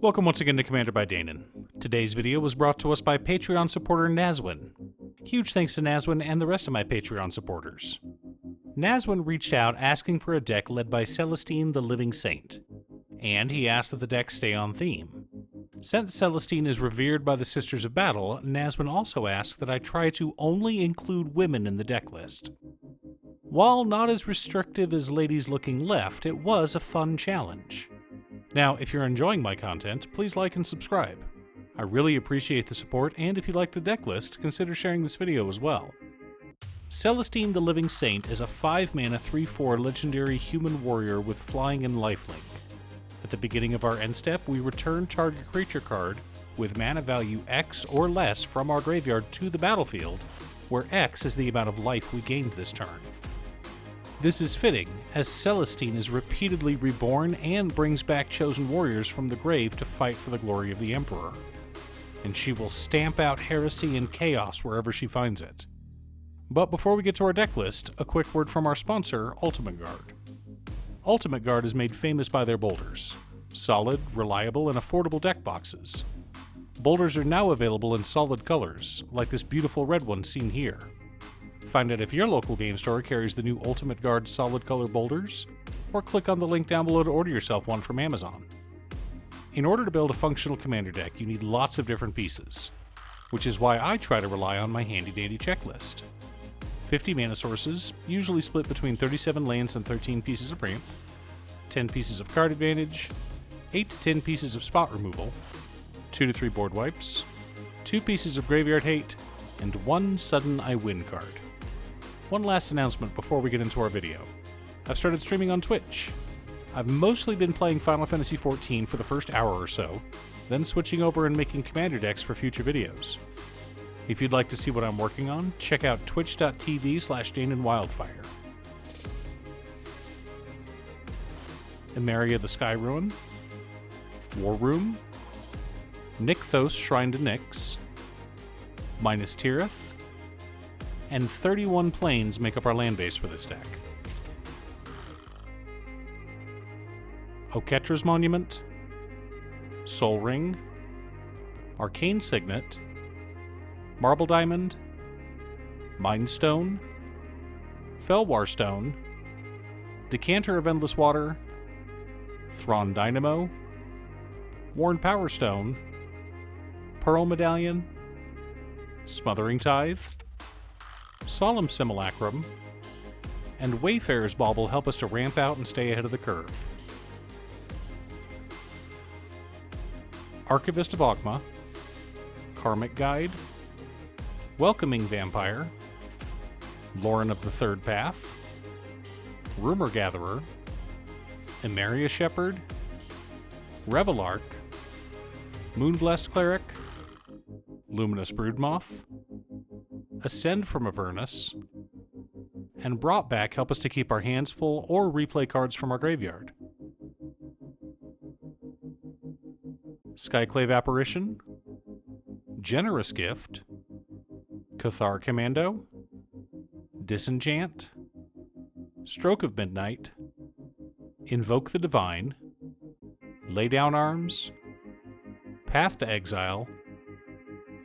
Welcome once again to Commander by Danon. Today's video was brought to us by Patreon supporter Nazwin. Huge thanks to Nazwin and the rest of my Patreon supporters. Nazwin reached out asking for a deck led by Celestine the Living Saint, and he asked that the deck stay on theme. Since Celestine is revered by the Sisters of Battle, Nazwin also asked that I try to only include women in the deck list. While not as restrictive as Ladies Looking Left, it was a fun challenge. Now, if you're enjoying my content, please like and subscribe. I really appreciate the support, and if you like the deck list, consider sharing this video as well. Celestine the Living Saint is a 5-mana 3/4 legendary human warrior with flying and lifelink. At the beginning of our end step, we return target creature card with mana value X or less from our graveyard to the battlefield, where X is the amount of life we gained this turn. This is fitting, as Celestine is repeatedly reborn and brings back chosen warriors from the grave to fight for the glory of the Emperor. And she will stamp out heresy and chaos wherever she finds it. But before we get to our deck list, a quick word from our sponsor, Ultimate Guard. Ultimate Guard is made famous by their boulders. Solid, reliable, and affordable deck boxes. Boulders are now available in solid colors, like this beautiful red one seen here. Find out if your local game store carries the new Ultimate Guard solid color boulders, or click on the link down below to order yourself one from Amazon. In order to build a functional commander deck, you need lots of different pieces, which is why I try to rely on my handy-dandy checklist. 50 mana sources, usually split between 37 lands and 13 pieces of ramp, 10 pieces of card advantage, 8 to 10 pieces of spot removal, 2 to 3 board wipes, 2 pieces of graveyard hate, and 1 sudden I win card. One last announcement before we get into our video. I've started streaming on Twitch. I've mostly been playing Final Fantasy XIV for the first hour or so, then switching over and making commander decks for future videos. If you'd like to see what I'm working on, check out twitch.tv/DanonWildfire. Emeria the Sky Ruin, War Room, Nykthos Shrine to Nyx, Minas Tirith, and 31 planes make up our land base for this deck. Oketra's Monument, Soul Ring, Arcane Signet, Marble Diamond, Mind Stone, Felwar Stone, Decanter of Endless Water, Thrawn Dynamo, Worn Power Stone, Pearl Medallion, Smothering Tithe, Solemn Simulacrum, and Wayfarer's Bauble help us to ramp out and stay ahead of the curve. Archivist of Ogma, Karmic Guide, Welcoming Vampire, Lauren of the Third Path, Rumor Gatherer, Emeria Shepherd, Revelark, Moonblessed Cleric, Luminous Broodmoth, Ascend from Avernus, and Brought Back help us to keep our hands full or replay cards from our graveyard. Skyclave Apparition, Generous Gift, Cathar Commando, Disenchant, Stroke of Midnight, Invoke the Divine, Lay Down Arms, Path to Exile,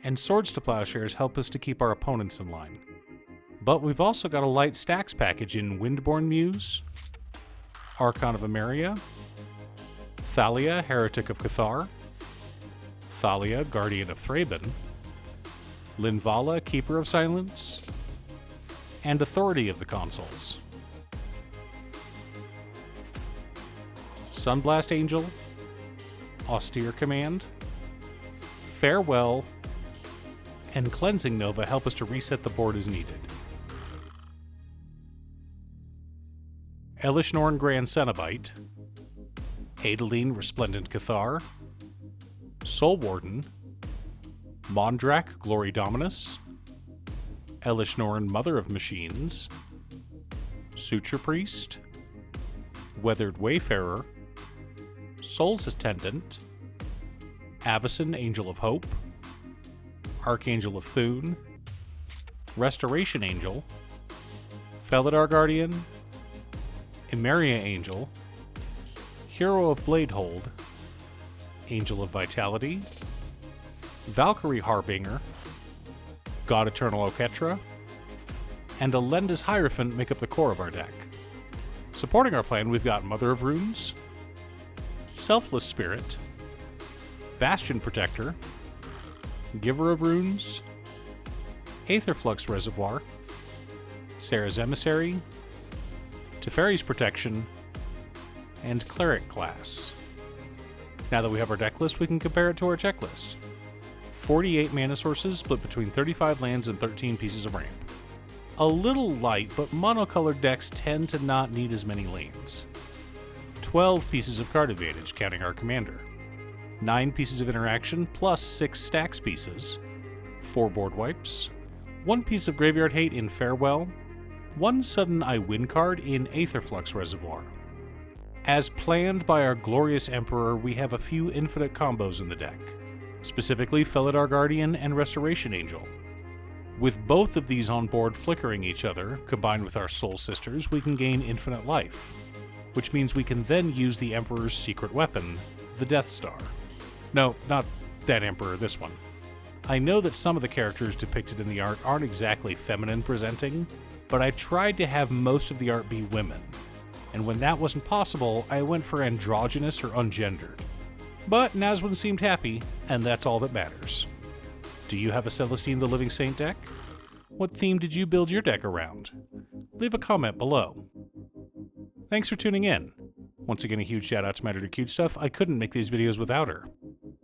and Swords to Plowshares help us to keep our opponents in line. But we've also got a light stacks package in Windborn Muse, Archon of Emeria, Thalia, Heretic of Cathar, Thalia, Guardian of Thraben, Linvala, Keeper of Silence, and Authority of the Consuls. Sunblast Angel, Austere Command, Farewell, and Cleansing Nova help us to reset the board as needed. Elish Norn Grand Cenobite, Adeline Resplendent Cathar, Soul Warden, Mondrak Glory Dominus, Elish Norn Mother of Machines, Suture Priest, Weathered Wayfarer, Soul's Attendant, Avacyn Angel of Hope, Archangel of Thune, Restoration Angel, Felidar Guardian, Emeria Angel, Hero of Bladehold, Angel of Vitality, Valkyrie Harbinger, God Eternal Oketra, and Elenda's Hierophant make up the core of our deck. Supporting our plan, we've got Mother of Runes, Selfless Spirit, Bastion Protector, Giver of Runes, Aetherflux Reservoir, Sarah's Emissary, Teferi's Protection, and Cleric Class. Now that we have our deck list, we can compare it to our checklist. 48 mana sources split between 35 lands and 13 pieces of ramp. A little light, but monocolored decks tend to not need as many lanes. 12 pieces of card advantage, counting our commander. 9 pieces of interaction plus 6 stacks pieces. 4 board wipes. 1 piece of graveyard hate in Farewell. 1 sudden I win card in Aetherflux Reservoir. As planned by our glorious Emperor, we have a few infinite combos in the deck, specifically Felidar Guardian and Restoration Angel. With both of these on board flickering each other, combined with our Soul Sisters, we can gain infinite life, which means we can then use the Emperor's secret weapon, the Death Star. No, not that Emperor, this one. I know that some of the characters depicted in the art aren't exactly feminine presenting, but I tried to have most of the art be women, and when that wasn't possible, I went for androgynous or ungendered. But Nazwin seemed happy, and that's all that matters. Do you have a Celestine the Living Saint deck? What theme did you build your deck around? Leave a comment below. Thanks for tuning in. Once again, a huge shout out to my editor Cutestuff. I couldn't make these videos without her.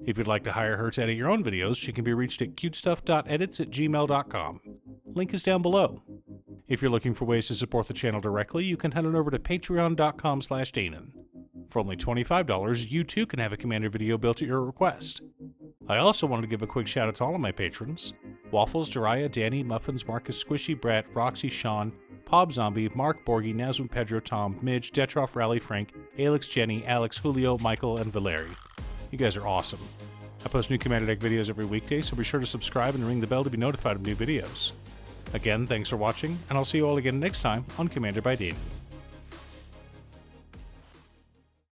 If you'd like to hire her to edit your own videos, she can be reached at cutestuff.edits@gmail.com. Link is down below. If you're looking for ways to support the channel directly, you can head on over to patreon.com/Danon. For only $25, you too can have a Commander video built at your request. I also wanted to give a quick shout out to all of my patrons: Waffles, Jiraiya, Danny, Muffins, Marcus, Squishy, Brett, Roxy, Sean, Pob Zombie, Mark, Borgie, Nazwin, Pedro, Tom, Midge, Detroff, Rally, Frank, Alex, Jenny, Alex, Julio, Michael, and Valeri. You guys are awesome. I post new Commander deck videos every weekday, so be sure to subscribe and ring the bell to be notified of new videos. Again, thanks for watching, and I'll see you all again next time on Commander by Danon.